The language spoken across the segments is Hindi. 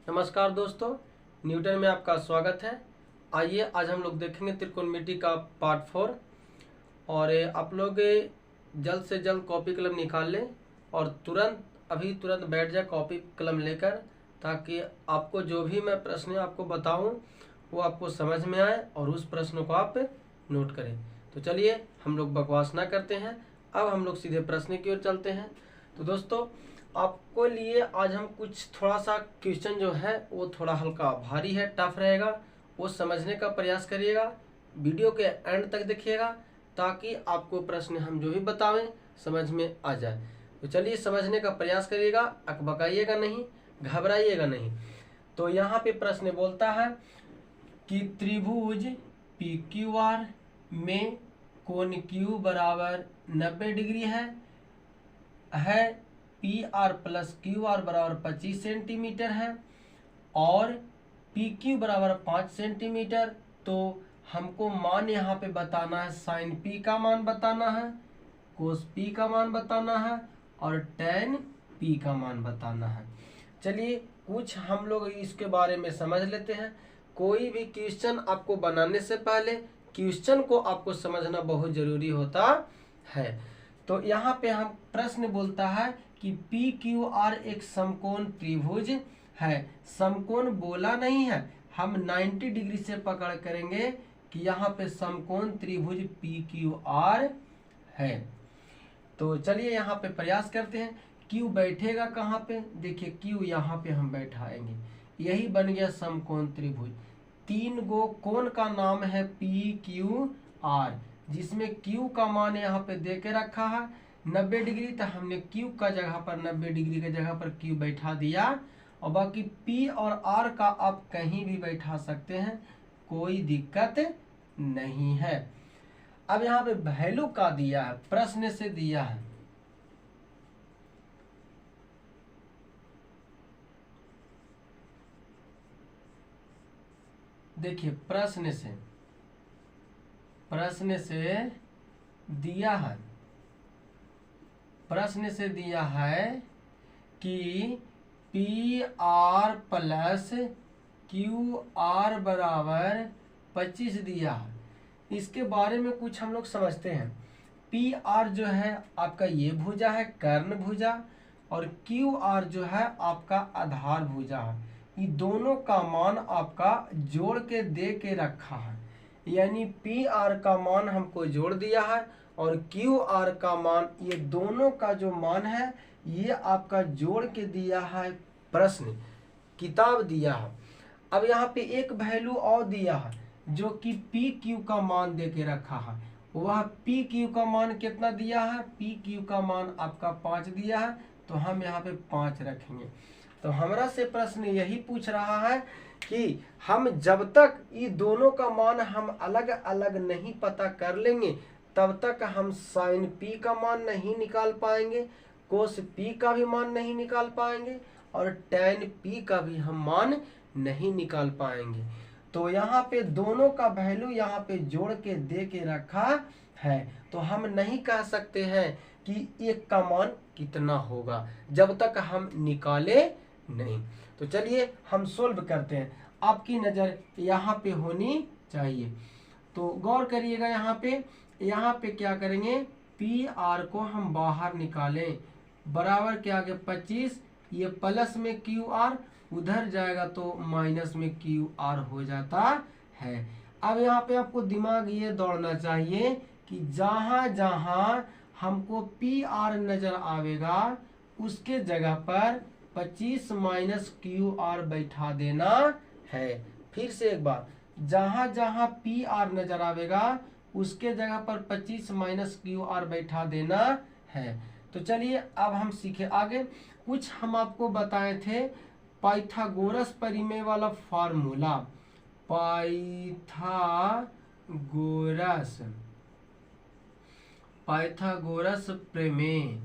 नमस्कार दोस्तों, न्यूटन में आपका स्वागत है। आइए आज हम लोग देखेंगे त्रिकोणमिति का पार्ट 4। और आप लोग जल्द से जल्द कॉपी कलम निकाल लें और तुरंत बैठ जाए कॉपी कलम लेकर, ताकि आपको जो भी मैं प्रश्न आपको बताऊं वो आपको समझ में आए और उस प्रश्न को आप नोट करें। तो चलिए हम लोग बकवास ना करते हैं, अब हम लोग सीधे प्रश्न की ओर चलते हैं। तो दोस्तों, आपको लिए आज हम कुछ थोड़ा सा क्वेश्चन जो है वो थोड़ा हल्का भारी है, टफ रहेगा, वो समझने का प्रयास करिएगा। वीडियो के एंड तक देखिएगा ताकि आपको प्रश्न हम जो भी बतावें समझ में आ जाए। तो चलिए समझने का प्रयास करिएगा, अकबकाइएगा नहीं, घबराइएगा नहीं। तो यहाँ पे प्रश्न बोलता है कि त्रिभुज पी क्यू आर में कोण क्यू बराबर 90 डिग्री है P R plus Q R बराबर 25 सेंटीमीटर है और पी क्यू बराबर 5 सेंटीमीटर। तो हमको मान यहाँ पे बताना है, साइन पी का मान बताना है, कोस पी का मान बताना है और टेन पी का मान बताना है। चलिए कुछ हम लोग इसके बारे में समझ लेते हैं। कोई भी क्वेश्चन आपको बनाने से पहले क्वेश्चन को आपको समझना बहुत जरूरी होता है। तो यहाँ पे हम प्रश्न बोलता है कि पी क्यू आर एक समकोण त्रिभुज है। समकोण बोला नहीं है, हम 90 डिग्री से पकड़ करेंगे कि यहाँ पे समकोण त्रिभुज पी क्यू आर है। तो चलिए यहाँ पे प्रयास करते हैं। क्यू बैठेगा कहाँ पे? देखिए क्यू यहाँ पे हम बैठाएंगे, यही बन गया समकोण त्रिभुज। 3 गो कोण का नाम है पी क्यू आर, जिसमें क्यू का मान यहाँ पे दे के रखा है 90 डिग्री। तो हमने क्यू का जगह पर 90 डिग्री के जगह पर क्यू बैठा दिया और बाकी पी और आर का आप कहीं भी बैठा सकते हैं, कोई दिक्कत नहीं है। अब यहाँ पे वैल्यू का दिया है, प्रश्न से दिया है। देखिए प्रश्न से दिया है कि P R plus Q R बराबर 25 दिया है। इसके बारे में कुछ हम लोग समझते हैं। पी आर जो है आपका ये भुजा है, कर्ण भुजा, और क्यू आर जो है आपका आधार भुजा है। ये दोनों का मान आपका जोड़ के दे के रखा है, यानी पी आर का मान हमको जोड़ दिया है और क्यू आर का मान, ये दोनों का जो मान है ये आपका जोड़ के दिया है, प्रश्न किताब दिया है। अब यहाँ पे एक वैल्यू और दिया है जो कि पी क्यू का मान दे के रखा है। वह पी क्यू का मान कितना दिया है? पी क्यू का मान आपका 5 दिया है, तो हम यहाँ पे 5 रखेंगे। तो हमरा से प्रश्न यही पूछ रहा है कि हम जब तक ये दोनों का मान हम अलग अलग नहीं पता कर लेंगे तब तक हम साइन पी का मान नहीं निकाल पाएंगे, कोस पी का भी मान नहीं निकाल पाएंगे और टेन पी का भी हम मान नहीं निकाल पाएंगे। तो यहाँ पे दोनों का वैल्यू यहाँ पे जोड़ के दे के रखा है, तो हम नहीं कह सकते हैं कि एक का मान कितना होगा जब तक हम निकाले नहीं। तो चलिए हम सोल्व करते हैं। आपकी नज़र यहाँ पे होनी चाहिए, तो गौर करिएगा। यहाँ पे क्या करेंगे? पी आर को हम बाहर निकालें, बराबर के आगे 25, ये प्लस में क्यू आर, उधर जाएगा तो माइनस में क्यू आर हो जाता है। अब यहाँ पे आपको दिमाग ये दौड़ना चाहिए कि जहाँ जहाँ हमको पी आर नजर आवेगा उसके जगह पर 25 माइनस क्यू आर बैठा देना है। फिर से एक बार, जहाँ जहाँ पी आर नजर आवेगा उसके जगह पर 25 माइनस क्यू आर बैठा देना है। तो चलिए अब हम सीखे आगे। कुछ हम आपको बताए थे पाइथागोरस परिमेय वाला फार्मूला, पाइथागोरस प्रमेय,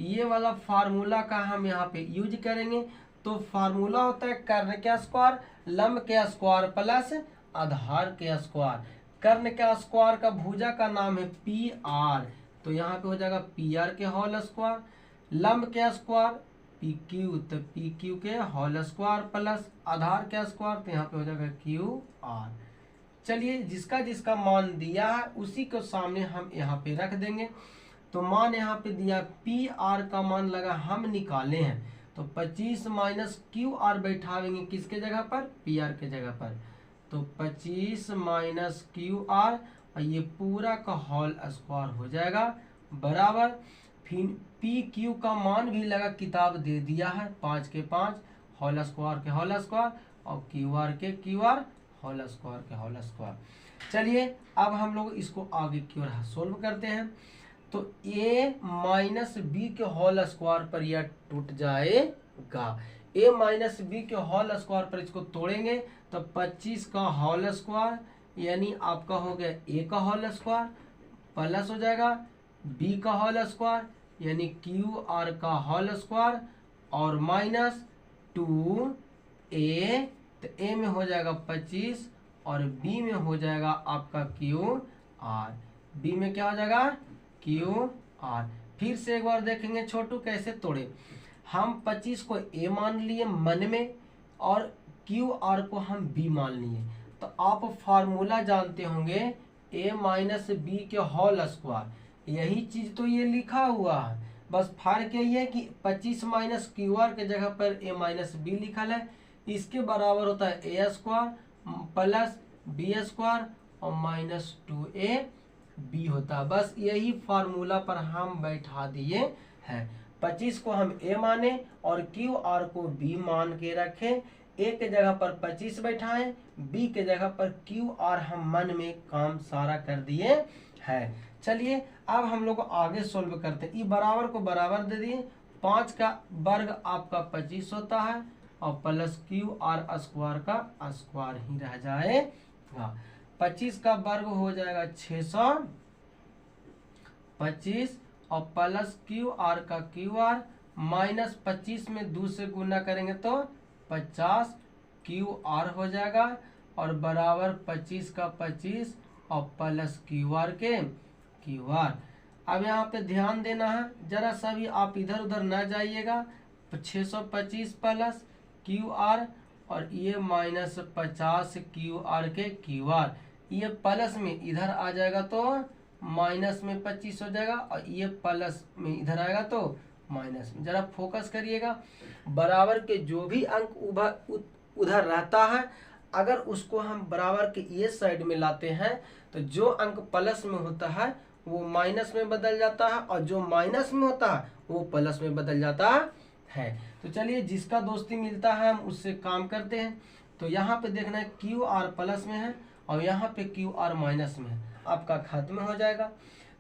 ये वाला फार्मूला का हम यहाँ पे यूज करेंगे। तो फार्मूला होता है कर्ण के स्क्वायर, लंब के स्क्वायर प्लस आधार के स्क्वायर। कर्ण के स्क्वायर का भुजा का नाम है पी आर, तो यहाँ पे हो जाएगा पी आर के होल स्क्वायर। लंब के स्क्वायर पी क्यू, तो पी क्यू के होल स्क्वायर प्लस आधार का स्क्वायर, तो यहाँ पे हो जाएगा क्यू आर। चलिए जिसका जिसका मान दिया है उसी को सामने हम यहाँ पे रख देंगे। तो मान यहाँ पे दिया पी आर का मान लगा हम निकाले हैं, तो 25 माइनस क्यू आर बैठावेंगे किसके जगह पर, पी आर के जगह पर। तो 25 माइनस क्यू आर और ये पूरा का होल स्क्वायर हो जाएगा बराबर। फिर पी क्यू का मान भी लगा किताब दे दिया है 5 के 5 होल स्क्वायर के होल स्क्वायर और क्यू आर के क्यू आर होल स्क्वायर के होल स्क्वायर। चलिए अब हम लोग इसको आगे की ओर सोल्व करते हैं। तो a माइनस बी के होल स्क्वायर पर यह टूट जाएगा। a माइनस बी के होल स्क्वायर पर इसको तोड़ेंगे तो 25 का होल स्क्वायर यानी आपका हो गया a का होल स्क्वायर प्लस हो जाएगा b का होल स्क्वायर यानी क्यू आर का होल स्क्वायर और माइनस 2a, तो a में हो जाएगा 25 और b में हो जाएगा आपका क्यू आर। b में क्या हो जाएगा क्यू आर। फिर से एक बार देखेंगे छोटू कैसे तोड़े। हम 25 को a मान लिए मन में और क्यू आर को हम b मान लिए। तो आप फार्मूला जानते होंगे a माइनस बी के होल स्क्वायर, यही चीज तो ये लिखा हुआ है, बस फर्क यही है कि 25 माइनस क्यू आर के जगह पर a माइनस बी लिखा है। इसके बराबर होता है a square plus b square और माइनस 2a b होता है। बस यही फार्मूला पर हम बैठा दिए हैं। 25 को हम a माने और क्यू आर को b मान के रखे। a के जगह पर 25 बैठाएं, b के जगह पर क्यू आर हम मन में काम सारा कर दिए हैं। चलिए अब हम लोग आगे सोल्व करते हैं। ये बराबर को बराबर दे दिए, 5 का वर्ग आपका 25 होता है और प्लस क्यू आर स्क्वायर का स्क्वायर ही रह जाएगा। 25 का वर्ग हो जाएगा 625 और प्लस क्यू आर का क्यू आर माइनस 25 में 2 से गुना करेंगे तो 50 क्यू आर हो जाएगा और बराबर 25 का 25 और प्लस क्यू आर के क्यू आर। अब यहाँ पे ध्यान देना है, जरा सा भी आप इधर उधर ना जाइएगा। 625 प्लस क्यू आर और ये माइनस 50 क्यू आर के क्यू आर, ये प्लस में इधर आ जाएगा तो माइनस में 25 हो जाएगा और ये प्लस में इधर आएगा तो माइनस में। जरा फोकस करिएगा, बराबर के जो भी अंक उधर रहता है अगर उसको हम बराबर के ये साइड में लाते हैं तो जो अंक प्लस में होता है वो माइनस में बदल जाता है और जो माइनस में होता है वो प्लस में बदल जाता है। तो चलिए जिसका दोस्ती मिलता है हम उससे काम करते हैं। तो यहाँ पे देखना है क्यू आर प्लस में है और यहाँ पे क्यू आर माइनस में है, आपका खत्म हो जाएगा।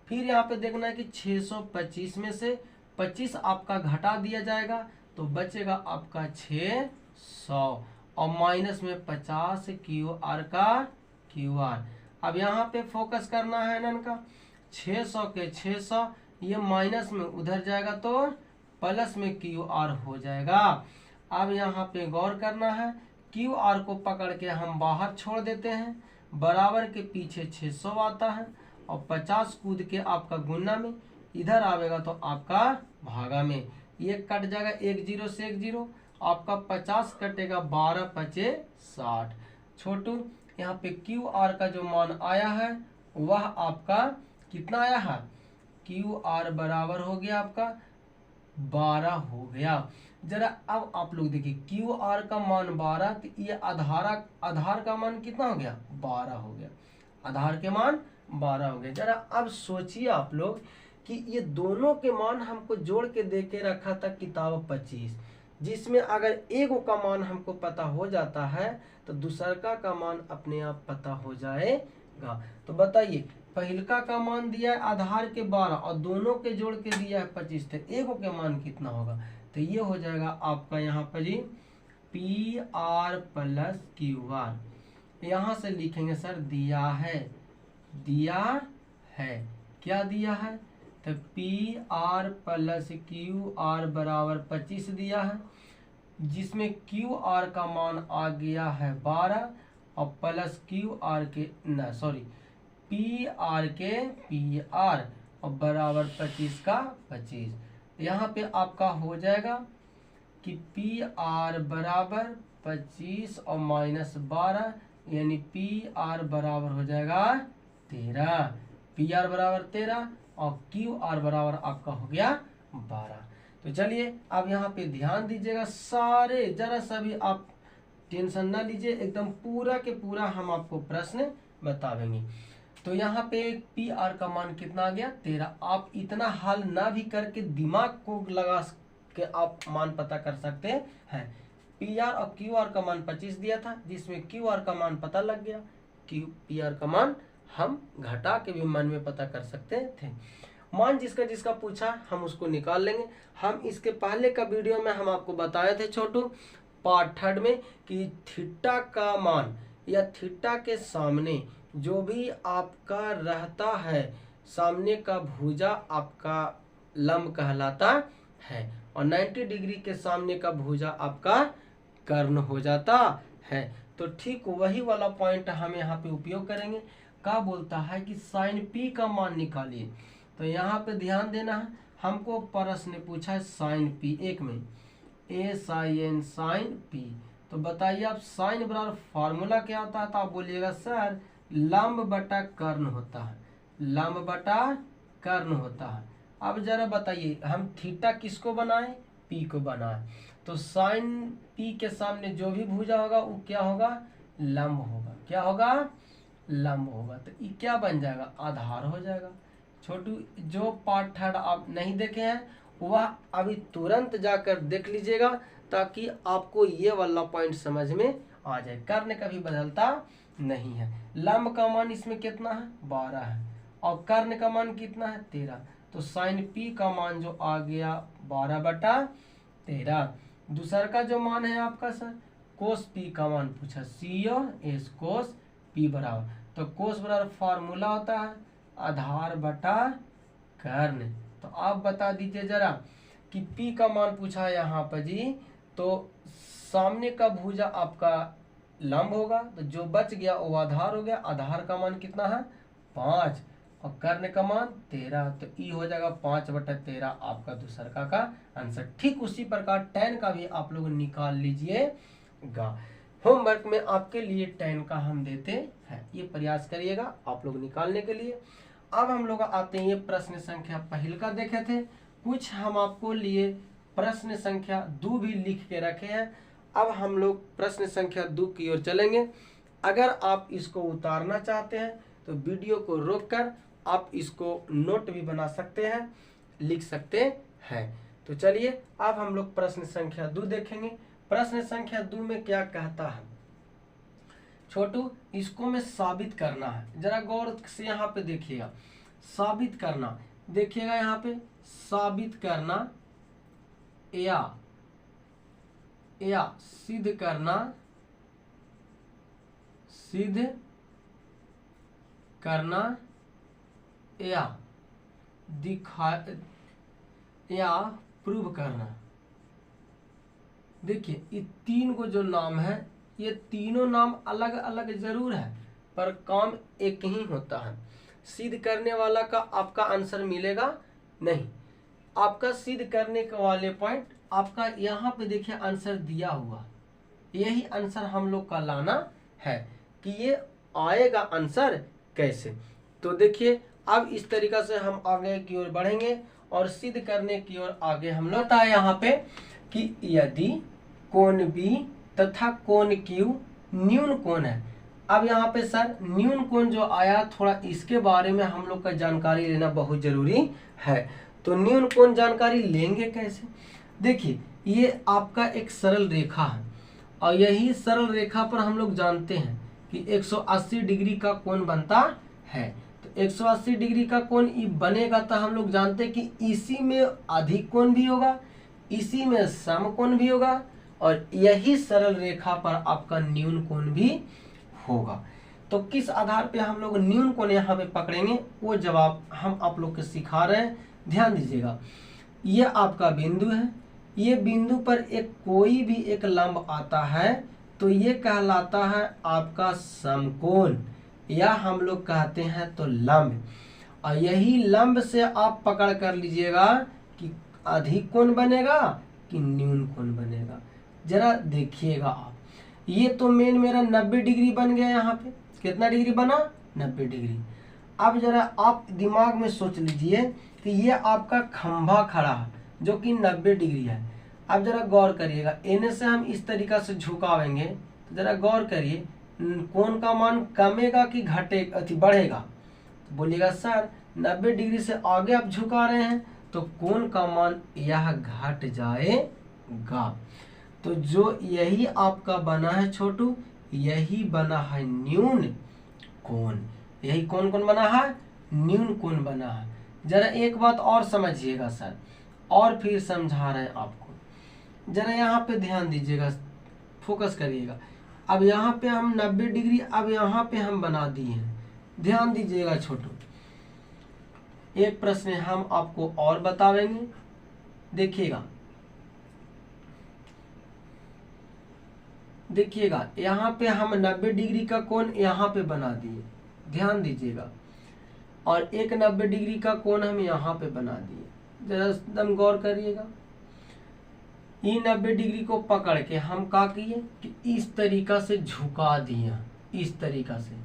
फिर यहाँ पे देखना है कि 625 में से 25 आपका घटा दिया जाएगा तो बचेगा आपका 600 और माइनस में 50 क्यू आर का क्यू आर। अब यहाँ पे फोकस करना है नन का, 600 के 600 ये माइनस में उधर जाएगा तो प्लस में क्यू आर हो जाएगा। अब यहाँ पे गौर करना है, क्यू आर को पकड़ के हम बाहर छोड़ देते हैं, बराबर के पीछे 600 आता है और 50 कूद के आपका गुना में इधर आवेगा तो आपका भागा में, ये कट जाएगा 1 0 से 1 0, आपका 50 कटेगा 12 पचे 60। छोटू यहाँ पे क्यू आर का जो मान आया है वह आपका कितना आया है, क्यू आर बराबर हो गया आपका 12 हो गया। जरा अब आप लोग देखिए क्यू आर का मान 12 तो ये आधार का मान कितना हो गया 12 हो गया, आधार के मान 12 हो गए। जरा अब सोचिए आप लोग कि ये दोनों के मान हमको जोड़ के दे के रखा था किताब 25, जिसमें अगर एक का मान हमको पता हो जाता है तो दूसरा का मान अपने आप पता हो जाएगा। तो बताइए पहलका का मान दिया है आधार के 12 और दोनों के जोड़ के दिया है 25, तो एक के मान कितना होगा, तो ये हो जाएगा आपका यहाँ पर G P R plus Q R. यहाँ से लिखेंगे सर दिया है क्या दिया है, तो P R plus Q R बराबर 25 दिया है, जिसमें क्यू आर का मान आ गया है 12 और प्लस क्यू आर के पी आर के पी आर और बराबर 25 का 25। यहाँ पे आपका हो जाएगा कि पी आर बराबर 25 और -12, यानी पी आर बराबर हो जाएगा 13। पी आर बराबर 13 और क्यू आर बराबर आपका हो गया 12। तो चलिए अब यहाँ पे ध्यान दीजिएगा सारे, जरा सा भी आप टेंशन ना लीजिए, एकदम पूरा के पूरा हम आपको प्रश्न बता देंगे। तो यहाँ पे पी आर का मान कितना आ गया 13। आप इतना हल ना भी करके दिमाग को लगा के आप मान पता कर सकते हैं। पी आर और क्यू आर का मान 25 दिया था, जिसमें क्यू आर का मान पता लग गया, पी आर का मान हम घटा के भी मान में पता कर सकते थे। मान जिसका जिसका पूछा हम उसको निकाल लेंगे। हम इसके पहले का वीडियो में हम आपको बताए थे छोटू पार्ट 3 में कि थीटा का मान या थीटा के सामने जो भी आपका रहता है, सामने का भुजा आपका लंब कहलाता है और 90 डिग्री के सामने का भुजा आपका कर्ण हो जाता है। तो ठीक वही वाला पॉइंट हम यहाँ पे उपयोग करेंगे। क्या बोलता है कि साइन पी का मान निकालिए। तो यहाँ पे ध्यान देना है, हमको प्रश्न ने पूछा है साइन पी, एक में ए साइन साइन पी। तो बताइए आप साइन बराबर फार्मूला क्या होता है? तो आप बोलिएगा सर लंब बटा कर्ण होता है, लंब बटा कर्ण होता है। अब जरा बताइए हम थीटा किसको बनाए? पी को बनाए। तो साइन पी के सामने जो भी भुजा होगा वो क्या होगा? लंब होगा। क्या होगा? लंब होगा। तो ये क्या बन जाएगा? आधार हो जाएगा। छोटू जो पार्ट 3 आप नहीं देखे हैं वह अभी तुरंत जाकर देख लीजिएगा, ताकि आपको ये वाला पॉइंट समझ में आ जाए। कर्ण कभी बदलता नहीं है। लंब का मान इसमें कितना है? 12 है और कर्ण का मान कितना है? 13। तो साइन पी का मान जो आ गया 12/13। दूसरा का जो मान है आपका सर कोस पी का मान पूछा, CO कोस पी बराबर। तो कोस बराबर फार्मूला होता है आधार बटा कर्ण। तो आप बता दीजिए जरा कि पी का मान पूछा है यहाँ पर जी, तो सामने का भुजा आपका लंब होगा, तो जो बच गया वो आधार हो गया। आधार का मान कितना है? 5 और कर्ण का मान 13। तो ई हो जाएगा 5/13 आपका दूसरा का आंसर। ठीक उसी प्रकार tan का भी आप लोग निकाल लीजिएगा। होमवर्क में आपके लिए tan का हम देते हैं, ये प्रयास करिएगा आप लोग निकालने के लिए। अब हम लोग आते हैं, ये प्रश्न संख्या पहले का देखे थे, कुछ हम आपको लिए प्रश्न संख्या 2 भी लिख के रखे हैं। अब हम लोग प्रश्न संख्या 2 की ओर चलेंगे। अगर आप इसको उतारना चाहते हैं तो वीडियो को रोककर आप इसको नोट भी बना सकते हैं, लिख सकते हैं। तो चलिए अब हम लोग प्रश्न संख्या 2 देखेंगे। प्रश्न संख्या 2 में क्या कहता है छोटू, इसको में साबित करना है। जरा गौर से यहाँ पे देखिएगा, साबित करना। देखिएगा यहाँ पे साबित करना या सिद्ध करना, सिद्ध करना या दिखा या प्रूव करना। देखिए ये 3 को जो नाम है, ये तीनों नाम अलग अलग जरूर है पर काम एक ही होता है। सिद्ध करने वाला का आपका आंसर मिलेगा नहीं। आपका सिद्ध करने के वाले पॉइंट आपका यहाँ पे देखिए आंसर दिया हुआ, यही आंसर हम लोग का लाना है कि ये आएगा आंसर कैसे। तो देखिए अब इस तरीका से हम आगे की ओर बढ़ेंगे और सिद्ध करने की ओर आगे हम लोग आता है यहाँ पे कि यदि कोण बी तथा कोण क्यू न्यून कोण है। अब यहाँ पे सर न्यून कोण जो आया, थोड़ा इसके बारे में हम लोग का जानकारी लेना बहुत जरूरी है। तो न्यून कोण जानकारी लेंगे कैसे? देखिए ये आपका एक सरल रेखा है और यही सरल रेखा पर हम लोग जानते हैं कि 180 डिग्री का कोण बनता है। तो 180 डिग्री का कोण बनेगा तो हम लोग जानते हैं कि इसी में अधिक कोण भी होगा, इसी में समकोण भी होगा और यही सरल रेखा पर आपका न्यून कोण भी होगा। तो किस आधार पे हम लोग न्यून कोण यहाँ पे पकड़ेंगे वो जवाब हम आप लोग को सिखा रहे हैं। ध्यान दीजिएगा, ये आपका बिंदु है, ये बिंदु पर एक कोई भी एक लंब आता है तो ये कहलाता है आपका समकोण या हम लोग कहते हैं तो लंब। और यही लंब से आप पकड़ कर लीजिएगा कि अधिक कोण बनेगा कि न्यून कोण बनेगा। जरा देखिएगा आप, ये तो मेन मेरा 90 डिग्री बन गया। यहाँ पे कितना डिग्री बना? 90 डिग्री। अब जरा आप दिमाग में सोच लीजिए कि ये आपका खंभा खड़ा है जो कि 90 डिग्री है। अब जरा गौर करिएगा, इन्हें से हम इस तरीका से झुकावेंगे तो जरा गौर करिए कोण का मान कमेगा कि घटेगा अति बढ़ेगा? तो बोलिएगा सर 90 डिग्री से आगे आप झुका रहे हैं तो कोण का मान यह घट जाएगा। तो जो यही आपका बना है छोटू, यही बना है न्यून कोण। यही कौन कौन बना है? न्यून कोण बना है। जरा एक बात और समझिएगा सर, और फिर समझा रहे हैं आपको। जरा यहाँ पे ध्यान दीजिएगा, फोकस करिएगा। अब यहाँ पे हम 90 डिग्री अब यहाँ पे हम बना दिए हैं। ध्यान दीजिएगा छोटू, एक प्रश्न हम आपको और बतावेंगे, देखिएगा। देखिएगा यहाँ पे हम 90 डिग्री का कोण यहाँ पे बना दिए, ध्यान दीजिएगा। और एक 90 डिग्री का कोण हम यहाँ पे बना दिए, जरा एकदम गौर करिएगा। ये 90 डिग्री को पकड़ के हम क्या किए कि इस तरीका से झुका दिया, इस तरीका से।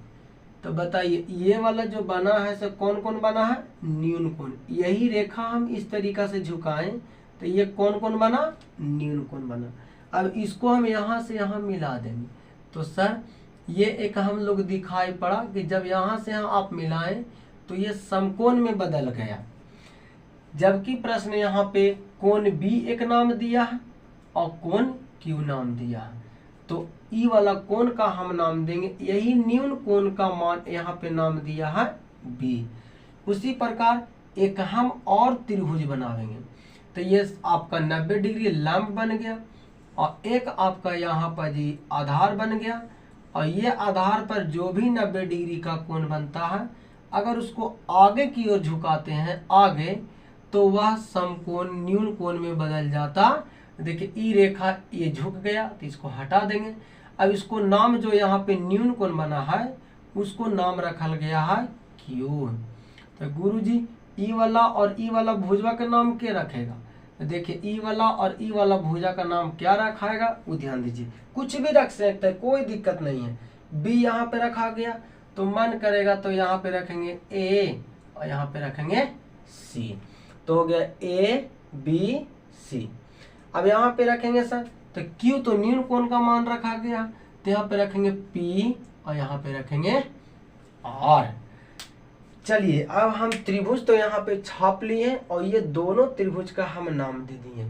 तो बताइए ये वाला जो बना है सर कौन कौन बना है? न्यून कोण। यही रेखा हम इस तरीका से झुकाएं तो ये कौन कौन बना? न्यून कोण बना। अब इसको हम यहाँ से यहाँ मिला देंगे तो सर ये एक हम लोग दिखाई पड़ा कि जब यहाँ से यहाँ आप मिलाएं तो ये समकोण में बदल गया। जबकि प्रश्न यहाँ पे कोण बी एक नाम दिया है और कोण क्यू नाम दिया है, तो ई वाला कोण का हम नाम देंगे, यही न्यून कोण का मान यहाँ पे नाम दिया है बी। उसी प्रकार एक हम और त्रिभुज बनावेंगे तो ये आपका 90 डिग्री लंब बन गया और एक आपका यहाँ पर जी आधार बन गया। और ये आधार पर जो भी 90 डिग्री का कोण बनता है अगर उसको आगे की ओर झुकाते हैं आगे तो वह समकोण न्यून कोण में बदल जाता। देखिए ई रेखा ये झुक गया तो इसको हटा देंगे। अब इसको नाम जो यहाँ पे न्यून कोण बना है उसको नाम रखल गया है क्यू। तो गुरुजी ई वाला और ई वाला भुजा का नाम क्या रखेगा? तो देखिए ई वाला और ई वाला भुजा का नाम क्या रखाएगा वो ध्यान दीजिए, कुछ भी रख सकते हैं, कोई दिक्कत नहीं है। बी यहाँ पे रखा गया तो मन करेगा तो यहाँ पे रखेंगे ए और यहाँ पे रखेंगे सी, तो हो गया ए बी सी। अब यहाँ पे रखेंगे सर तो क्यू तो न्यून कोण का मान रखा गया तो यहाँ पे रखेंगे पी और यहाँ पे रखेंगे आर। चलिए अब हम त्रिभुज तो यहाँ पे छाप लिए और ये दोनों त्रिभुज का हम नाम दे दिए।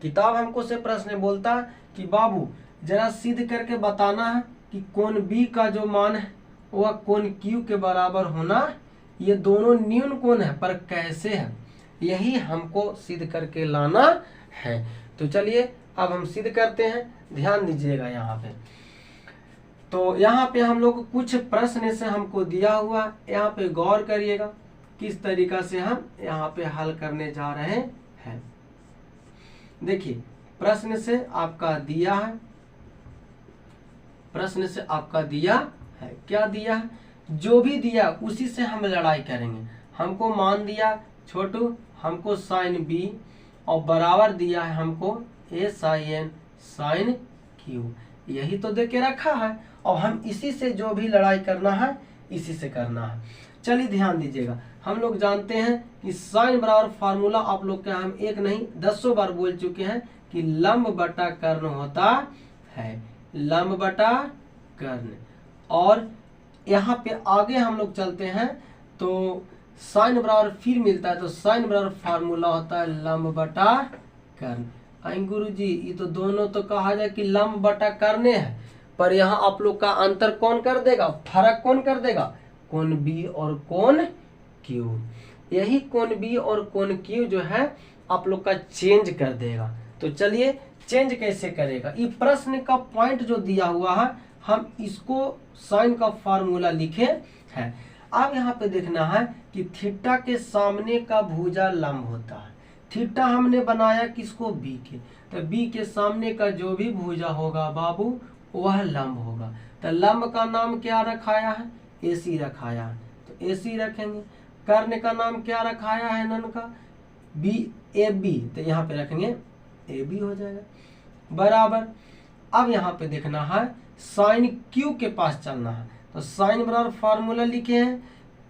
किताब हमको से प्रश्न बोलता है कि बाबू जरा सिद्ध करके बताना है कि कोण बी का जो मान है वह कोण क्यू के बराबर होना, ये दोनों न्यून कोण है पर कैसे है, यही हमको सिद्ध करके लाना है। तो चलिए अब हम सिद्ध करते हैं, ध्यान दीजिएगा यहाँ पे। तो यहाँ पे हम लोग कुछ प्रश्न से हमको दिया हुआ, यहाँ पे गौर करिएगा किस तरीका से हम यहाँ पे हल करने जा रहे हैं। देखिए प्रश्न से आपका दिया है, प्रश्न से आपका दिया है, क्या दिया है? जो भी दिया उसी से हम लड़ाई करेंगे। हमको मान दिया छोटू, हमको साइन बी और बराबर दिया है हमको ए साइन साइन क्यू, यही तो दे के रखा है और हम इसी से जो भी लड़ाई करना है इसी से करना है। चलिए ध्यान दीजिएगा, हम लोग जानते हैं कि साइन बराबर फार्मूला आप लोग के हम एक नहीं 100 बार बोल चुके हैं कि लंब बटा कर्ण होता है, लंब बटा कर्ण। और यहाँ पे आगे हम लोग चलते हैं तो साइन बराबर फिर मिलता है तो साइन बराबर फार्मूला होता है लंब बटा कर्ण। गुरु जी ये तो दोनों तो कहा जाए कि लंब बटा करने हैं, पर यहाँ आप लोग का अंतर कौन कर देगा, फर्क कौन कर देगा? कोण बी और कोण क्यू। यही कोण बी और कोण क्यू जो है आप लोग का चेंज कर देगा। तो चलिए चेंज कैसे करेगा, ये प्रश्न का पॉइंट जो दिया हुआ है हम इसको साइन का फार्मूला लिखे हैं। अब यहाँ पे देखना है कि थीटा के सामने का भुजा लंब होता है। थीटा हमने बनाया किसको? बी के, तो बी के सामने का जो भी भुजा होगा बाबू वह लंब होगा। तो लंब का नाम क्या रखाया है? एसी रखाया है, तो एसी रखेंगे। कर्ण का नाम क्या रखाया है नन का? बी ए बी, तो यहाँ पे रखेंगे ए बी हो जाएगा बराबर। अब यहाँ पे देखना है साइन क्यू के पास चलना है, तो साइन बराबर फार्मूला लिखे हैं,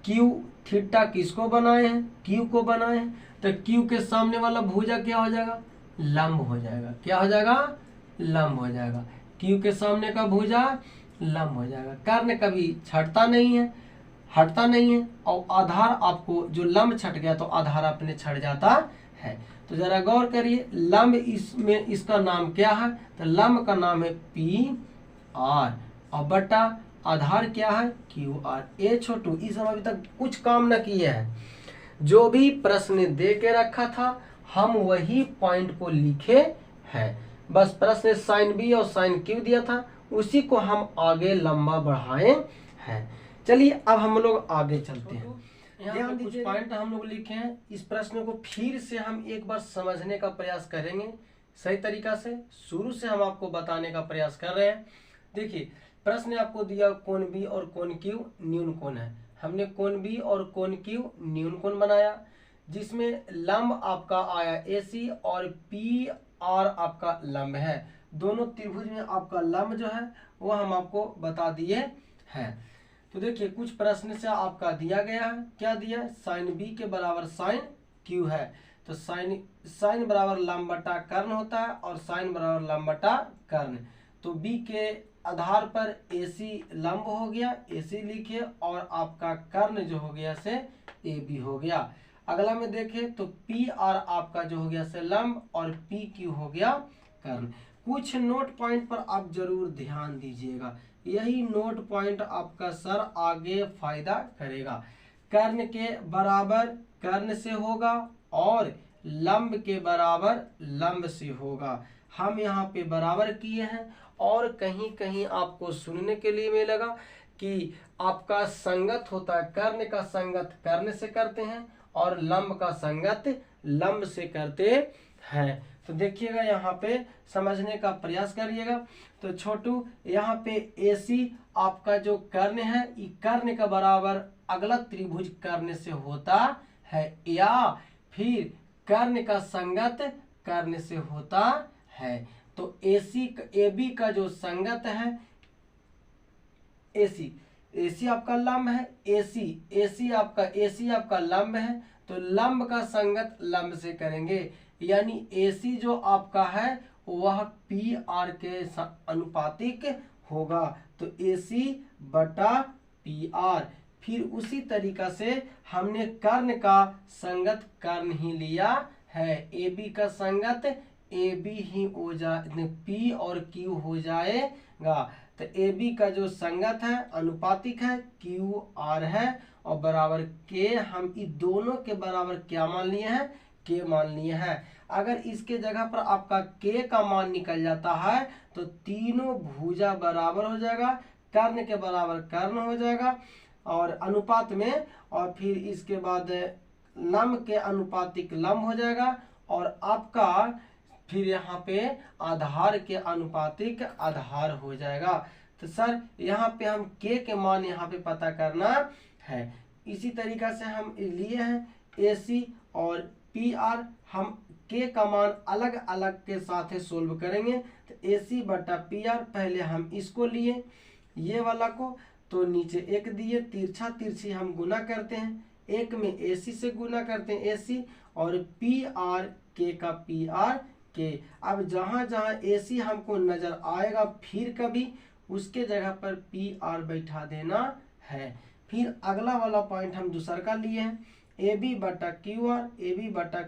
क्यू थीटा किसको बनाए हैं, क्यू को बनाए हैं, तो क्यू के सामने वाला भुजा क्या हो जाएगा, लंब हो जाएगा। क्या हो जाएगा, लंब हो जाएगा। क्यू के सामने का भुजा लंब हो जाएगा। कर्ण कभी छटता नहीं है, हटता नहीं है, और आधार आपको जो लंब छट गया तो आधार अपने छट जाता है। तो जरा गौर करिए, लंब इसमें इसका नाम क्या है, तो लंब का नाम है पी आर और बटा आधार क्या है, क्यू आर। ए छोटू इस हम अभी तक कुछ काम न किए हैं, जो भी प्रश्न दे के रखा था हम वही पॉइंट को लिखे हैं। बस प्रश्न साइन बी और साइन क्यू दिया था, उसी को हम आगे लंबा बढ़ाए हैं। चलिए अब हम लोग आगे चलते हैं। यहाँ कुछ पॉइंट हम लोग लिखे हैं, इस प्रश्न को फिर से हम एक बार समझने का प्रयास करेंगे सही तरीका से। शुरू से हम आपको बताने का प्रयास कर रहे हैं। देखिए प्रश्न आपको दिया कोण बी और कोण क्यू न्यून कोण है। हमने कोण बी और कोण क्यू न्यून कोण बनाया, जिसमें लंब आपका आया AC और पी आर आपका लंब है। दोनों त्रिभुज में आपका लंब जो है वो हम आपको बता दिए हैं। तो देखिए कुछ प्रश्न से आपका दिया गया है, क्या दिया, साइन बी के बराबर साइन क्यू है, तो साइन बराबर लंब बटा कर्ण होता है और साइन बराबर लंब बटा कर्ण। तो बी के आधार पर AC लंब हो गया, AC लिखिए, और आपका कर्ण जो हो गया से AB हो गया। अगला में देखें तो पी आर आपका जो हो गया से लंब और पी क्यू हो गया कर्ण। कुछ नोट पॉइंट पर आप जरूर ध्यान दीजिएगा, यही नोट पॉइंट आपका सर आगे फायदा करेगा। कर्ण के बराबर कर्ण से होगा और लंब के बराबर लंब से होगा। हम यहाँ पे बराबर किए हैं, और कहीं कहीं आपको सुनने के लिए मिलेगा कि आपका संगत होता है, कर्ण का संगत कर्ण से करते हैं और लंब का संगत लंब से करते हैं। तो देखिएगा यहाँ पे समझने का प्रयास करिएगा। तो छोटू यहाँ पे AC आपका जो कर्ण है, ये कर्ण का बराबर अगला त्रिभुज कर्ण से होता है, या फिर कर्ण का संगत कर्ण से होता है। तो AB का जो संगत है, AC आपका लंब है, AC आपका लंब है, तो लंब का संगत लंब से करेंगे, यानी AC जो आपका है वह PR के अनुपातिक होगा, तो AC बटा PR। फिर उसी तरीका से हमने कर्ण का संगत कर्ण ही लिया है, AB का संगत AB ही हो जाए, P और Q हो जाएगा। तो AB का जो संगत है अनुपातिक है, QR है, और बराबर K। हम इन दोनों के बराबर क्या मान लिए हैं, K मान लिए हैं। अगर इसके जगह पर आपका K का मान निकल जाता है तो तीनों भुजा बराबर हो जाएगा, कर्ण के बराबर कर्ण हो जाएगा और अनुपात में, और फिर इसके बाद लंब के अनुपातिक लंब हो जाएगा, और आपका फिर यहाँ पे आधार के अनुपातिक आधार हो जाएगा। तो सर यहाँ पे हम K के मान यहाँ पे पता करना है। इसी तरीका से हम लिए हैं AC और PR, हम K का मान अलग अलग के साथ सोल्व करेंगे। तो AC बटा PR, पहले हम इसको लिए ये वाला को, तो नीचे एक दिए, तिरछा तिरछी हम गुना करते हैं, एक में AC से गुना करते हैं AC, और PR K का PR K। अब जहाँ जहाँ AC हमको नजर आएगा फिर कभी उसके जगह पर PR बैठा देना है। फिर अगला वाला पॉइंट हम दूसरा का लिए हैं, AB बटा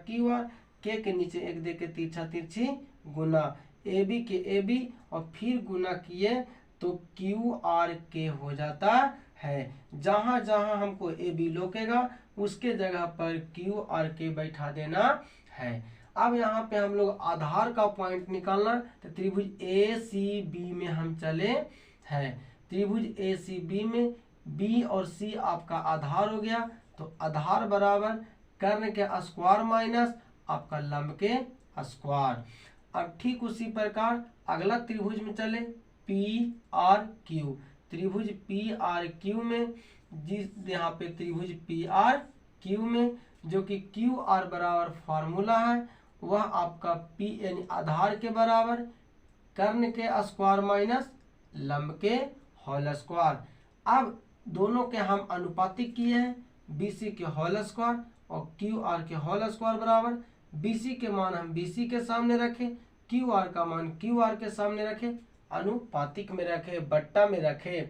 QR, K के नीचे एक दे के तिरछा तिरछी गुना, AB के AB और फिर गुना किए तो QR K हो जाता है। जहाँ जहाँ हमको AB लोकेगा उसके जगह पर QR K बैठा देना है। अब यहाँ पे हम लोग आधार का पॉइंट निकालना, तो त्रिभुज ACB में हम चले हैं। त्रिभुज ACB में B और C आपका आधार हो गया, तो आधार बराबर कर्ण के स्क्वायर माइनस आपका लंब के स्क्वायर। अब ठीक उसी प्रकार अगला त्रिभुज में चले PRQ, त्रिभुज PRQ में, जिस यहाँ पे त्रिभुज PRQ में जो कि QR बराबर फार्मूला है वह आपका P यानी आधार के बराबर कर्ण के स्क्वायर माइनस लंब के होल स्क्वायर। अब दोनों के हम अनुपातिक किए हैं, BC के होल स्क्वायर और QR के होल स्क्वायर बराबर BC के मान हम BC के सामने रखें, QR का मान QR के सामने रखें, अनुपातिक में रखे, बट्टा में रखे।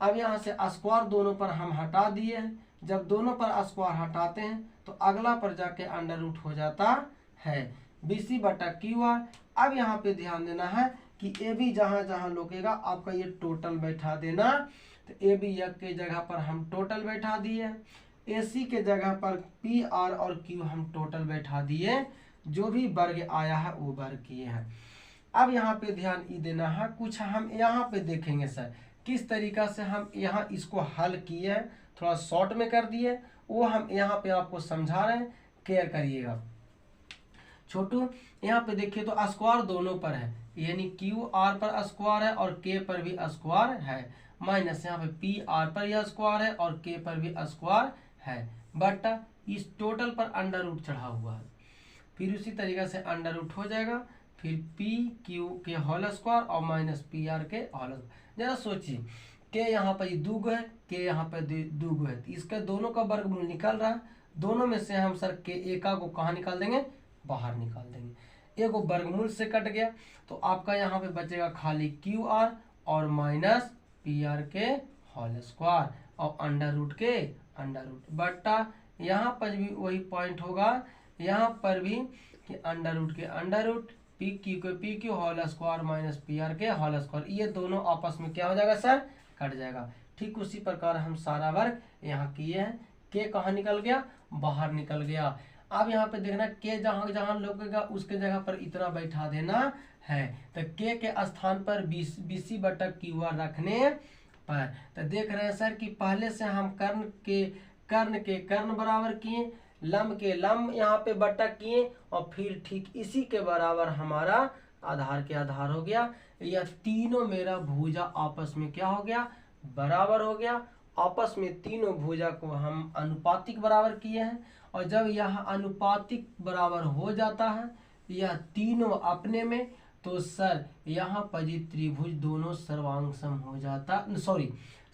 अब यहाँ से स्क्वायर दोनों पर हम हटा दिए हैं। जब दोनों पर स्क्वायर हटाते हैं तो अगला पर जाके अंडर रूट हो जाता है BC बटा QR। अब यहाँ पे ध्यान देना है कि AB जहाँ जहाँ लोगेगा आपका ये टोटल बैठा देना। तो AB के जगह पर हम टोटल बैठा दिए, AC के जगह पर PR और Q हम टोटल बैठा दिए, जो भी वर्ग आया है वो वर्ग किए हैं। अब यहाँ पे ध्यान ये देना है, कुछ हम यहाँ पे देखेंगे सर किस तरीका से हम यहाँ इसको हल किए हैं, थोड़ा शॉर्ट में कर दिए, वो हम यहाँ पे आपको समझा रहे हैं, केयर करिएगा। छोटू यहाँ पे देखिए तो स्क्वायर दोनों पर है, यानी QR पर स्क्वायर है और K पर भी स्क्वायर है, माइनस यहाँ पे PR पर यह स्क्वायर है और K पर भी स्क्वायर है, बट इस टोटल पर अंडर रूट चढ़ा हुआ है। फिर उसी तरीके से अंडर रूट हो जाएगा, फिर PQ के होल स्क्वायर और माइनस PR के होल स्क्वायर। जरा सोचिए K यहाँ पर दो है, K यहाँ पर दो है, तो इसके दोनों का वर्गमूल निकल रहा है। दोनों में से हम सर K एका को कहाँ निकाल देंगे, बाहर निकाल देंगे। एक वर्गमूल से कट गया तो आपका यहाँ पे बचेगा खाली QR और माइनस PR के होल स्क्वायर और अंडर रूट के अंडर रूट, बट्टा यहाँ पर भी वही पॉइंट होगा, यहाँ पर भी कि अंडर रूट के under root, PQ whole square minus PR के होल स्क्वायर, ये दोनों आपस में क्या हो जाएगा सर, कट जाएगा। ठीक उसी प्रकार हम सारा वर्ग यहाँ किए हैं। K कहाँ निकल गया, बाहर निकल गया। अब यहाँ पे देखना K जहाँ जहाँ लगेगा उसके जगह पर इतना बैठा देना है। तो K के स्थान पर BC बटा QR रखने पर, तो देख रहे हैं सर कि पहले से हम कर्ण के कर्ण बराबर किए, लंब के लंब यहाँ पे बटा किए और फिर ठीक इसी के बराबर हमारा आधार के आधार हो गया। यह तीनों मेरा भुजा आपस में क्या हो गया, बराबर हो गया। आपस में तीनों भुजा को हम अनुपातिक बराबर किए हैं, और जब यह अनुपातिक बराबर हो जाता है यह तीनों अपने में, तो सर यहाँ पर जी त्रिभुज दोनों सर्वांग सम हो जाता, सॉरी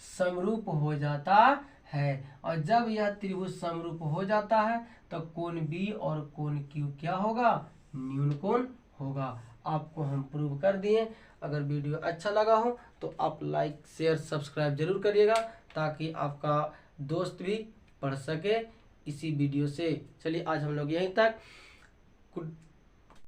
समरूप हो जाता है। और जब यह त्रिभुज समरूप हो जाता है तो कोण B और कोण Q क्या होगा, न्यून कोण होगा। आपको हम प्रूव कर दिए। अगर वीडियो अच्छा लगा हो तो आप लाइक शेयर सब्सक्राइब जरूर करिएगा, ताकि आपका दोस्त भी पढ़ सके इसी वीडियो से। चलिए आज हम लोग यहीं तक।